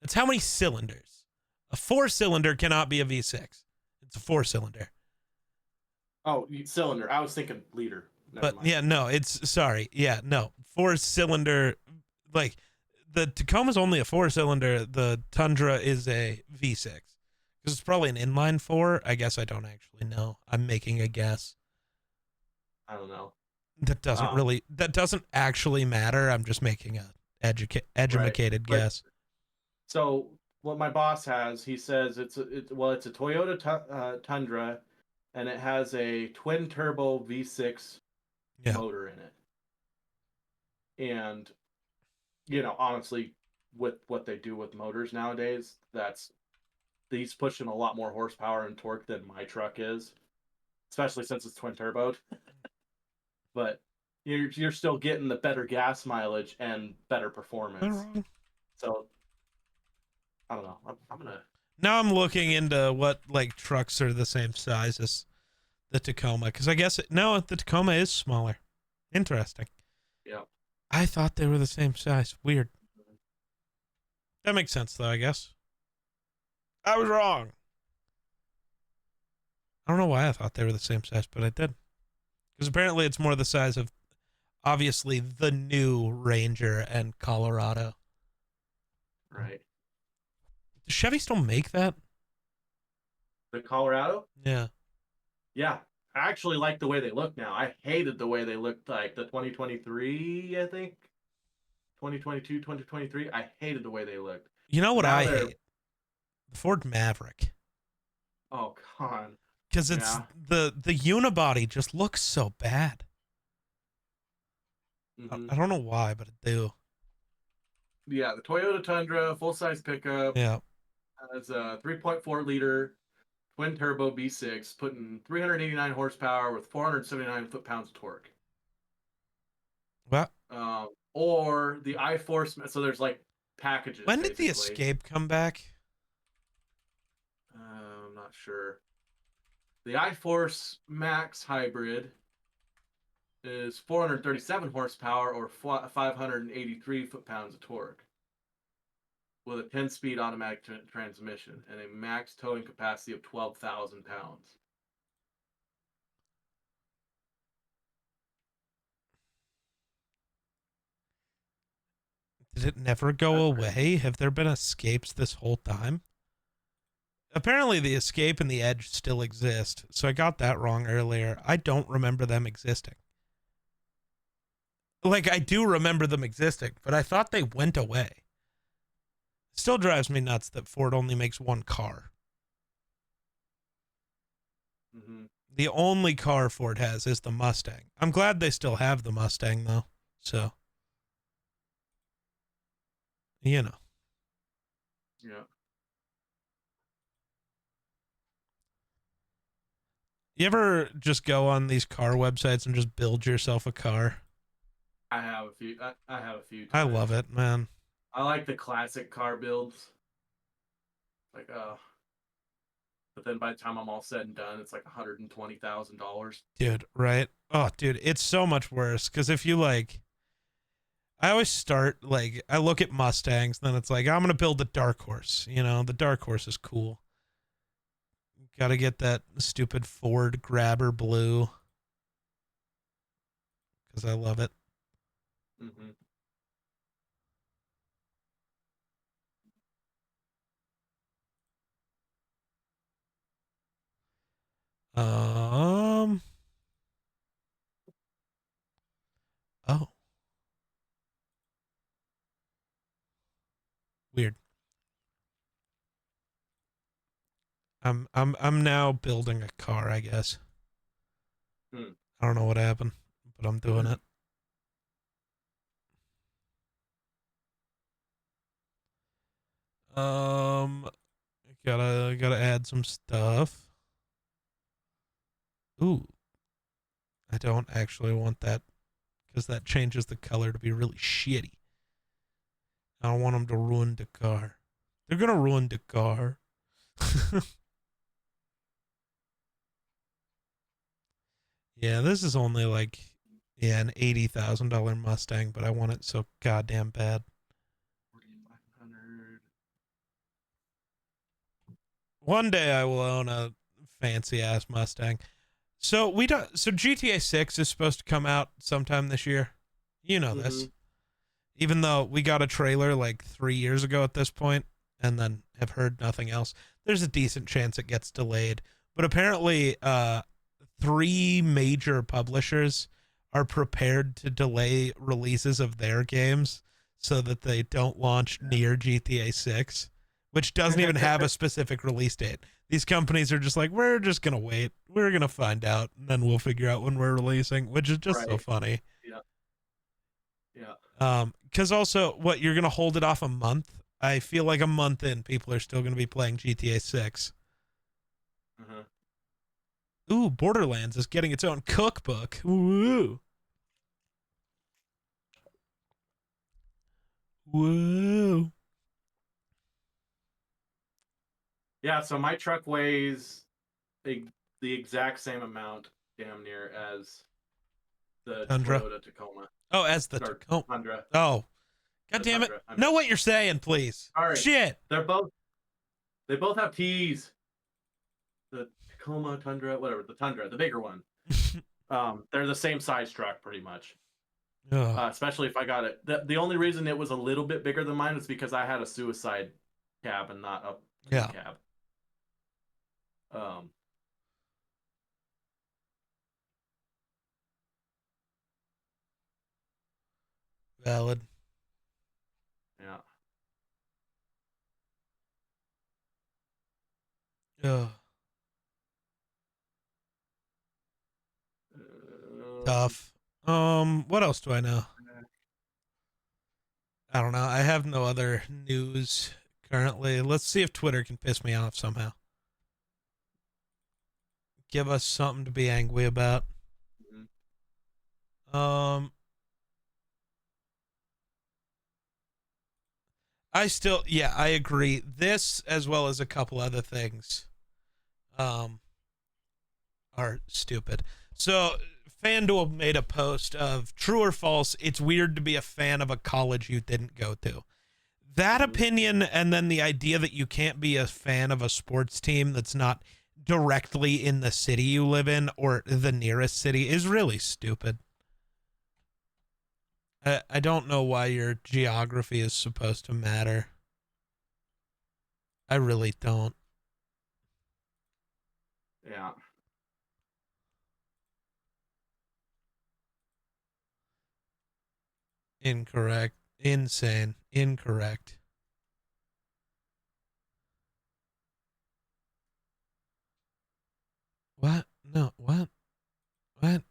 That's how many cylinders. A 4-cylinder cannot be a V6. It's a 4-cylinder. Oh, cylinder. I was thinking liter. Never But mind. yeah, no, it's sorry. Yeah, no. 4-cylinder like the Tacoma's only a 4-cylinder, the Tundra is a V6. Because it's probably an inline 4. I guess I don't actually know. I'm making a guess. I don't know. That doesn't actually matter. I'm just making a Right. educated But guess. so what my boss has, he says it's a Toyota Tundra, and it has a twin turbo V6 Yeah. motor in it. And honestly, with what they do with motors nowadays, that's he's pushing a lot more horsepower and torque than my truck is, especially since it's twin turboed. But you're still getting the better gas mileage and better performance. So I don't know. I'm gonna. Now I'm looking into what like trucks are the same size as the Tacoma, because I guess no, the Tacoma is smaller. Interesting. Yeah. I thought they were the same size. Weird. That makes sense, though, I guess. I was wrong. I don't know why I thought they were the same size, but I did. Because apparently it's more the size of, obviously, the new Ranger and Colorado. Right. Does Chevy still make that? The Colorado? Yeah. Yeah. I actually like the way they look now. I hated the way they looked like the 2023, I think. 2022, 2023. I hated the way they looked. You know what I hate? The Ford Maverick. Oh, God. Because it's the unibody just looks so bad. Mm-hmm. I don't know why, but it do. Yeah, the Toyota Tundra, full-size pickup. Yeah. Has a 3.4 liter twin turbo V6, putting 389 horsepower with 479 foot-pounds of torque. What? Or the iForce. So there's like packages. When did the Escape come back? I'm not sure. The iForce Max Hybrid is 437 horsepower or 583 foot-pounds of torque, with a 10-speed automatic transmission and a max towing capacity of 12,000 pounds. Did it never go away? Have there been Escapes this whole time? Apparently the Escape and the Edge still exist, so I got that wrong earlier. I don't remember them existing. Like, I do remember them existing, but I thought they went away. It still drives me nuts that Ford only makes one car. Mm-hmm. The only car Ford has is the Mustang. I'm glad they still have the Mustang, though. So, you know. Yeah. You ever just go on these car websites and just build yourself a car? I have a few. I have a few. I love it, man. I like the classic car builds. Like, but then by the time I'm all said and done, it's like $120,000. Dude, right? Oh, dude, it's so much worse. Because if you like, I always start like, I look at Mustangs, then it's like, I'm going to build a Dark Horse. You know, the Dark Horse is cool. Got to get that stupid Ford Grabber blue. Because I love it. Mm-hmm. Oh. Weird. I'm now building a car, I guess. I don't know what happened, but I'm doing it. Gotta add some stuff. Ooh. I don't actually want that because that changes the color to be really shitty. I don't want them to ruin the car. They're gonna ruin the car. Yeah, this is only like, yeah, an $80,000 Mustang, but I want it so goddamn bad. 4,500. One day I will own a fancy ass Mustang. So GTA 6 is supposed to come out sometime this year. You know this. Even though we got a trailer like 3 years ago at this point and then have heard nothing else, there's a decent chance it gets delayed. But apparently 3 major publishers are prepared to delay releases of their games so that they don't launch near GTA 6, which doesn't even have a specific release date. These companies are just like, we're just going to wait. We're going to find out, and then we'll figure out when we're releasing, which is just so funny. Yeah. Because also, what, you're going to hold it off a month? I feel like a month in, people are still going to be playing GTA 6. Uh-huh. Ooh, Borderlands is getting its own cookbook. Woo. Whoa. Yeah, so my truck weighs the exact same amount, damn near, as the Tundra. Toyota Tacoma. Oh, as the Or Tacoma. Tundra. Oh, God The damn it. Tundra. I mean, Know what you're saying, please. sorry. Shit. They both have T's. The Tacoma, Tundra, whatever, the Tundra, the bigger one. They're the same size truck, pretty much. Especially if I got it. The only reason it was a little bit bigger than mine is because I had a suicide cab and not a cab. Valid. Yeah. Tough. What else do I know? I don't know. I have no other news currently. Let's see if Twitter can piss me off somehow. Give us something to be angry about. I agree. This, as well as a couple other things, are stupid. So, FanDuel made a post of true or false, it's weird to be a fan of a college you didn't go to. That opinion, and then the idea that you can't be a fan of a sports team that's not directly in the city you live in or the nearest city, is really stupid. I don't know why your geography is supposed to matter. I really don't. Yeah. Incorrect. Insane. Incorrect. What? No, what? What?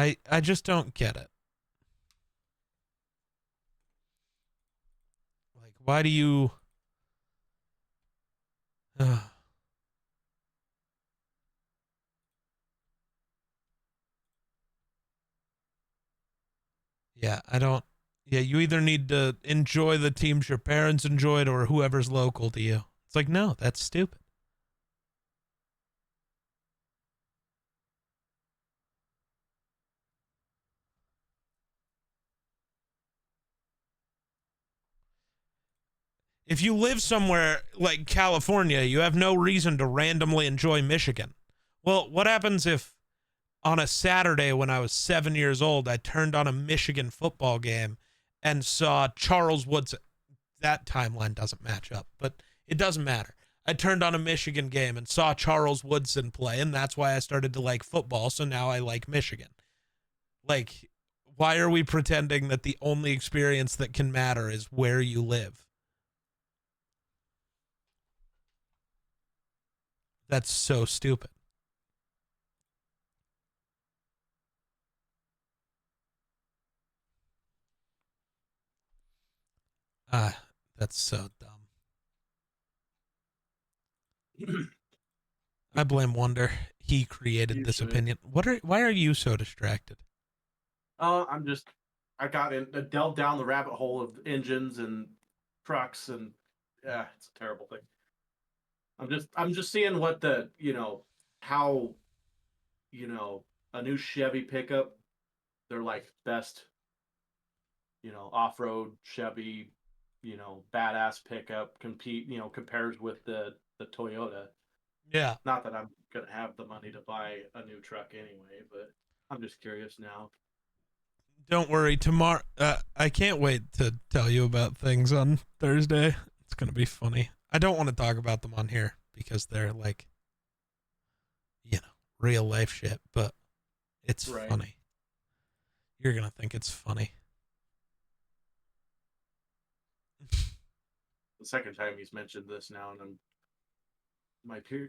I just don't get it. Like, why do you... Yeah, I don't... Yeah, you either need to enjoy the teams your parents enjoyed or whoever's local to you. It's like, no, that's stupid. If you live somewhere like California, you have no reason to randomly enjoy Michigan. Well, what happens if on a Saturday when I was 7 years old, I turned on a Michigan football game and saw Charles Woodson? That timeline doesn't match up, but it doesn't matter. I turned on a Michigan game and saw Charles Woodson play, and that's why I started to like football, so now I like Michigan. Like, why are we pretending that the only experience that can matter is where you live? That's so stupid. That's so dumb. I blame Wonder. He created this opinion. Why are you so distracted? I got delved down the rabbit hole of engines and trucks, and yeah, it's a terrible thing. I'm just seeing what how a new Chevy pickup, they're like best, off-road Chevy, badass pickup compares with the Toyota. Yeah. Not that I'm gonna have the money to buy a new truck anyway, but I'm just curious now. Don't worry. Tomorrow, I can't wait to tell you about things on Thursday. It's going to be funny. I don't want to talk about them on here because they're like, real life shit, but it's funny. You're going to think it's funny. The second time he's mentioned this now, and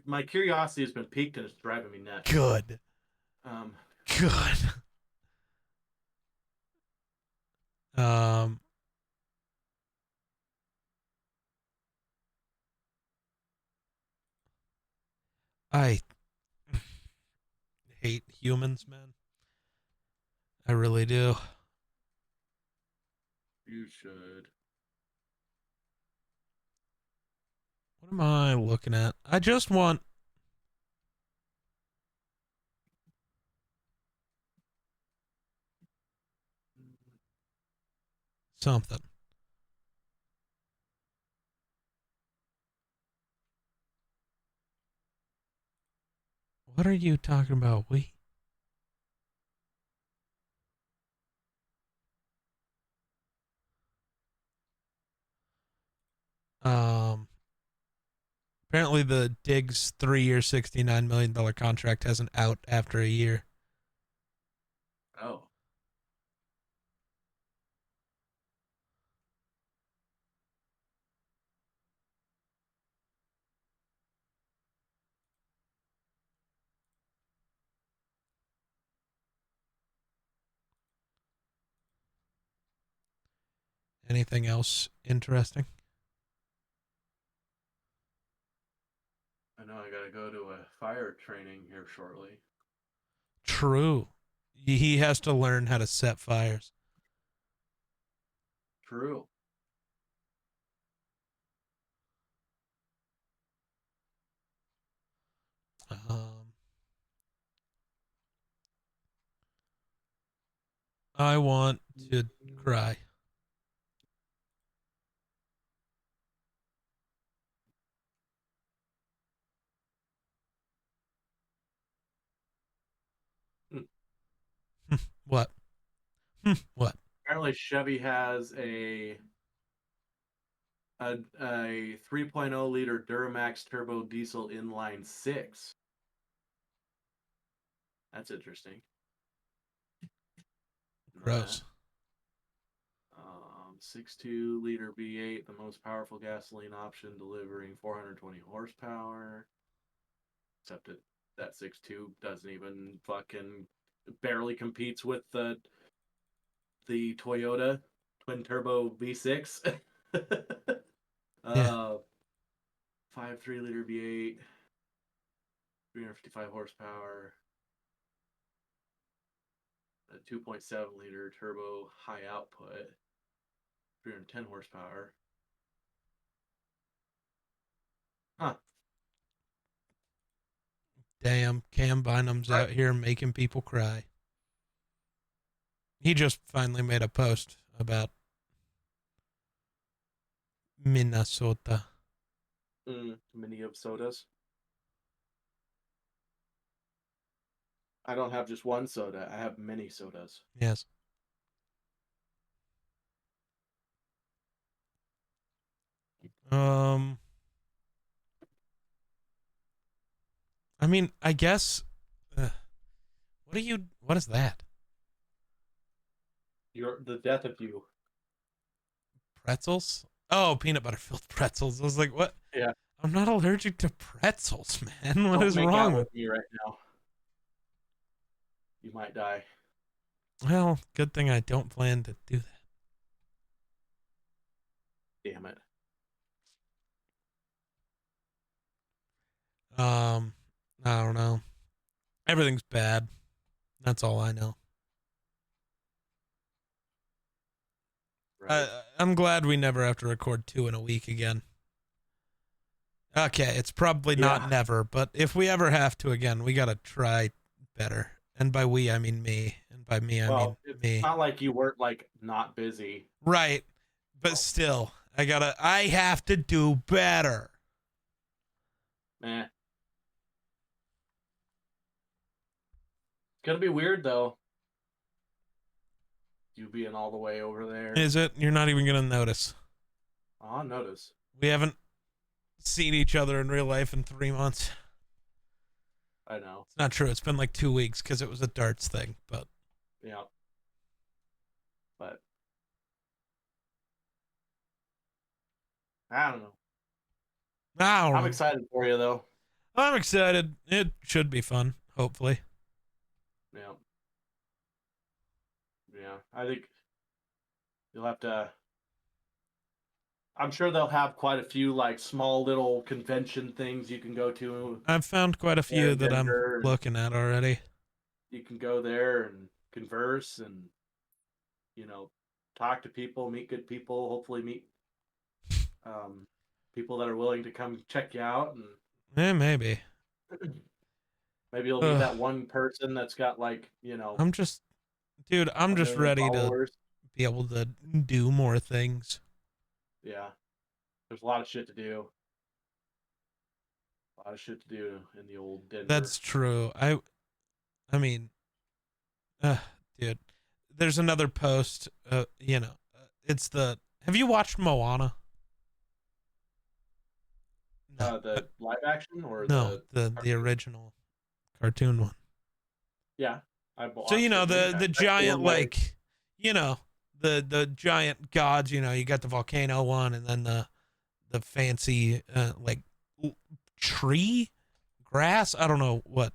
my curiosity has been piqued and it's driving me nuts. Good. Good. Um, I hate humans, man. I really do. You should. What am I looking at? I just want something. What are you talking about? Um, apparently the Diggs 3-year, $69 million contract hasn't out after a year. Oh. Anything else interesting? I know I gotta go to a fire training here shortly. True. He has to learn how to set fires. True. Um, I want to cry. Hmm. What? What? Apparently Chevy has a 3.0 liter Duramax turbo diesel inline six. That's interesting. Know that. Gross. 6.2 liter V8, the most powerful gasoline option, delivering 420 horsepower. Except that 6.2 doesn't even fucking barely competes with the Toyota twin turbo V6. Yeah. 5.3 liter V8, 355 horsepower. A 2.7 liter turbo high output, 310 horsepower. Huh. Damn, Cam Bynum's Right. out here making people cry. He just finally made a post about Minnesota. Mini of sodas. I don't have just one soda. I have many sodas. Yes. Um, I mean, I guess. What are you? What is that? The death of you. Pretzels? Oh, peanut butter filled pretzels. I was like, what? Yeah. I'm not allergic to pretzels, man. What Don't is make wrong out with? with me right now. You might die. Well, good thing I don't plan to do Damn it. that. I don't know. Everything's bad. That's all I know. Right. I'm glad we never have to record 2 in a week again. Okay, it's probably not Yeah. never, but if we ever have to again, we gotta try better. And by we, I mean me. And by me, I mean Well, it's me. not like you weren't like not busy. Right. But still, I have to do better. Meh. It's gonna be weird though. You being all the way over there. Is it? You're not even gonna notice. I'll notice. We haven't seen each other in real life in 3 months. I know. It's not true. It's been like 2 weeks because it was a darts thing, but Yeah. But I don't know. I don't I'm know. excited for you though. I'm excited. It should be fun, hopefully. Yeah. Yeah. I think You'll have to. I'm sure they'll have quite a few like small little convention things you can go to I've found quite a there few in that I'm Denver, and looking at already. you can go there and converse and you know talk to people, meet good people, hopefully meet um, people that are willing to come check you out, and Maybe. maybe you'll meet Ugh, that one person that's got like I'm just, dude, I'm a just million ready to followers. be able to do more things. Yeah, there's a lot of shit to do. A lot of shit to do in the old Denver. That's true. I mean, dude, there's another post. It's the. Have you watched Moana? No, The live action or no, the the cartoon? original cartoon one. Yeah, I've So watched it many the times. Actually, giant like, you know, the giant gods. You got the volcano one, and then the fancy like tree, grass. I don't know what,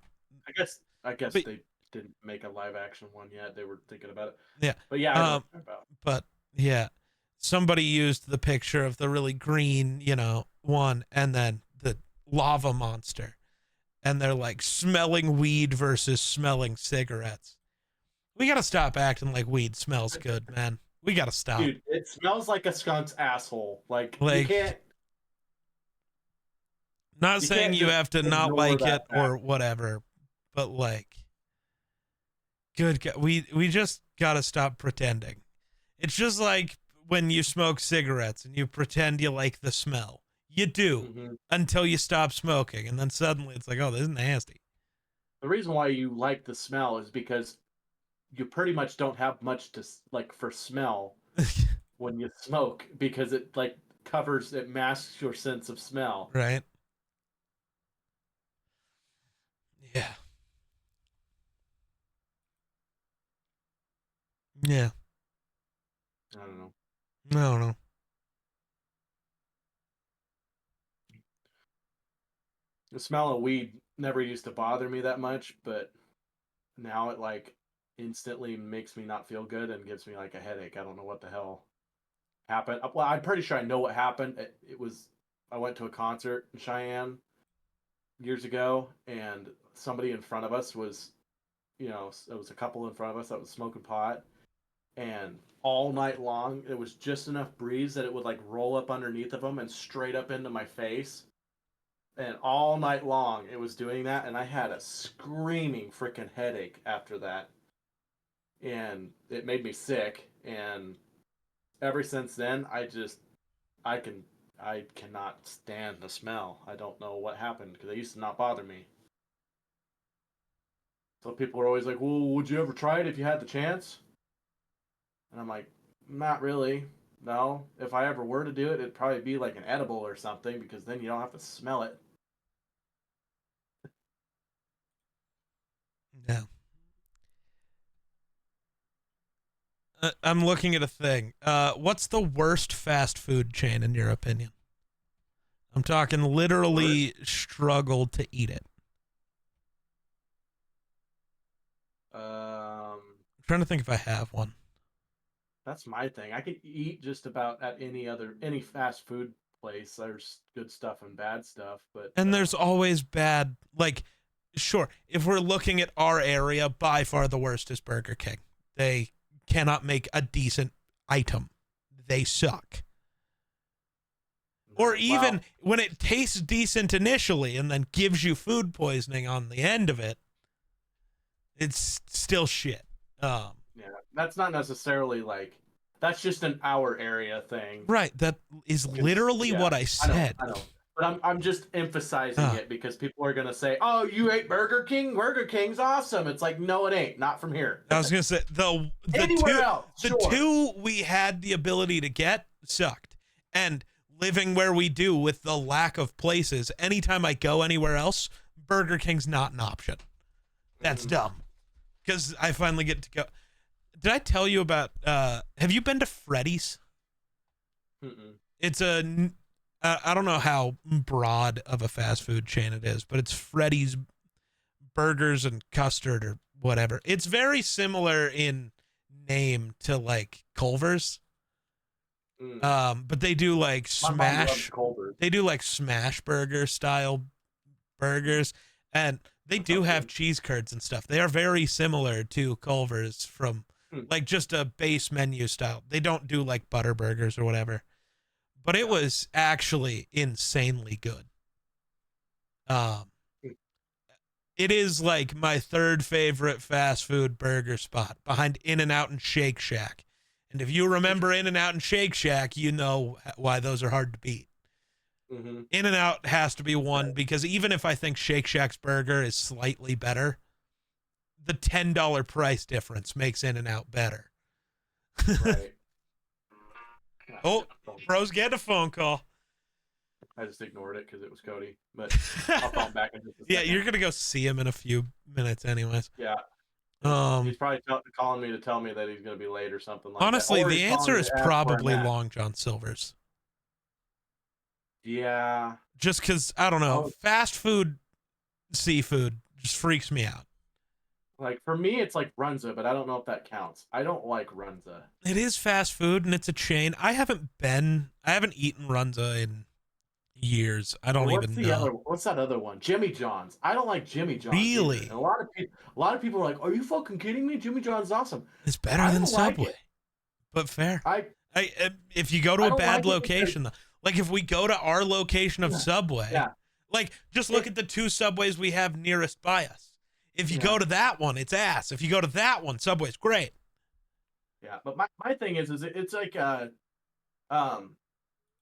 I guess but they didn't make a live action one yet. They were thinking about it. yeah. But yeah, I know what Um, you're talking about. but yeah, somebody used the picture of the really green, one, and then the lava monster, and they're like smelling weed versus smelling cigarettes. We gotta stop acting like weed smells good, man. We gotta stop. Dude, it smells like a skunk's asshole. Like you Like, can't not you saying can't you just have to not ignore like that it fact. or whatever, but like, good God, we just gotta stop pretending. It's just like when you smoke cigarettes and you pretend you like the smell. You do Hmm. until you stop smoking, and then suddenly it's like, oh, this is nasty. The reason why you like the smell is because you pretty much don't have much to like for smell when you smoke because it like it masks your sense of smell. Right? Yeah. Yeah. I don't know. No, no. The smell of weed never used to bother me that much, but now it like instantly makes me not feel good and gives me like a headache. I don't know what the hell happened. Well, I'm pretty sure I know what happened. It was I went to a concert in Cheyenne years ago, and somebody in front of us was, it was a couple in front of us that was smoking pot, and all night long it was just enough breeze that it would like roll up underneath of them and straight up into my face. And all night long it was doing that, and I had a screaming freaking headache after that, and it made me sick. And ever since then, I can I cannot stand the smell. I don't know what happened because it used to not bother me. So people are always like, "Well, would you ever try it if you had the chance?" And I'm like, "Not really. No. If I ever were to do it, it'd probably be like an edible or something because then you don't have to smell it." Yeah. I'm looking at a thing. What's the worst fast food chain in your opinion? I'm talking Worst. literally struggled to eat it. Um, I'm trying to think if I have one. that's my thing. I could eat just about at any fast food place. There's good stuff and bad stuff, but And there's always bad, like, sure, if we're looking at our area, by far the worst is Burger King. They cannot make a decent item. They suck. Or even well, when it tastes decent initially and then gives you food poisoning on the end of it, it's still shit. yeah, that's not necessarily like that's just an our area thing. Right. That is Because literally yeah, what I said. I know, but I'm just emphasizing Uh, it because people are gonna say, "Oh, you ate Burger King? Burger King's awesome." It's like, no, it ain't. Not from here. I was gonna say Anywhere else, the sure. two we had the ability to get sucked, and living where we do with the lack of places, anytime I go anywhere else, Burger King's not an option. That's Mhm. dumb. Because I finally get to go. Did I tell you about? Have you been to Freddy's? Mm-mm. It's I don't know how broad of a fast food chain it is, but it's Freddy's burgers and custard or whatever. It's very similar in name to like Culver's. But they do like My mom loves smash. Culver's. They do like smash burger style burgers, and they do have cheese curds and stuff. They are very similar to Culver's from like just a base menu style. They don't do like butter burgers or whatever, but it was actually insanely good. It is like my third favorite fast food burger spot behind In-N-Out and Shake Shack. And if you remember In-N-Out and Shake Shack, you know why those are hard to beat. Mm-hmm. In-N-Out has to be one because even if I think Shake Shack's burger is slightly better, the $10 price difference makes In-N-Out better. Right. Oh, bro's getting a phone call. I just ignored it because it was Cody, but I'll call him back in just a second. Yeah, you're gonna go see him in a few minutes, anyways. Yeah. He's probably calling me to tell me that he's gonna be late or something like honestly, that. the answer is probably Long John Silver's. Yeah. Just because I don't know, fast food, seafood just freaks me out. Like for me, it's like Runza, but I don't know if that counts. I don't like Runza. It is fast food and it's a chain. I haven't eaten Runza in years. I don't even know. What's that other one? Jimmy John's. I don't like Jimmy John's. Really? And a lot of people are like, "Are you fucking kidding me? Jimmy John's awesome." It's better than Subway. But fair. If you go to a bad location, though, like if we go to our location of Subway, like just look at the two Subways we have nearest by us. If you go to that one, it's ass. If you go to that one, Subway's great. Yeah, but my thing is it's like I don't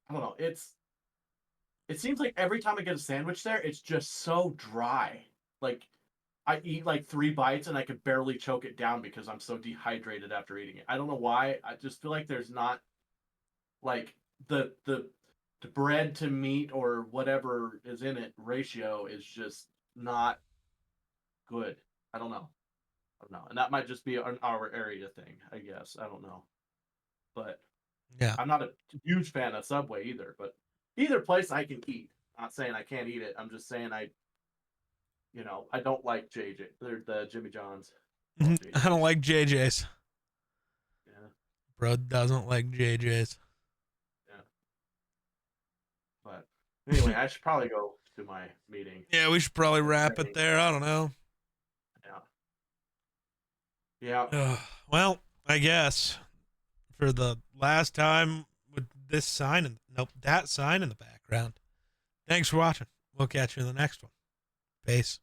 know, it seems like every time I get a sandwich there, it's just so dry. Like I eat like 3 bites and I could barely choke it down because I'm so dehydrated after eating it. I don't know why. I just feel like there's not like the bread to meat or whatever is in it ratio is just not good. I don't know. And that might just be an our area thing, I guess. I don't know. But yeah, I'm not a huge fan of Subway either, but either place I can eat. I'm not saying I can't eat it. I'm just saying I don't like JJ. They're the Jimmy John's. I don't like JJ's. Yeah. Bro doesn't like JJ's. Yeah. But anyway, I should probably go to my meeting. Yeah, we should probably wrap it there. I don't know. Yeah. Well, I guess for the last time with this sign that sign in the background. Thanks for watching. We'll catch you in the next one. Peace.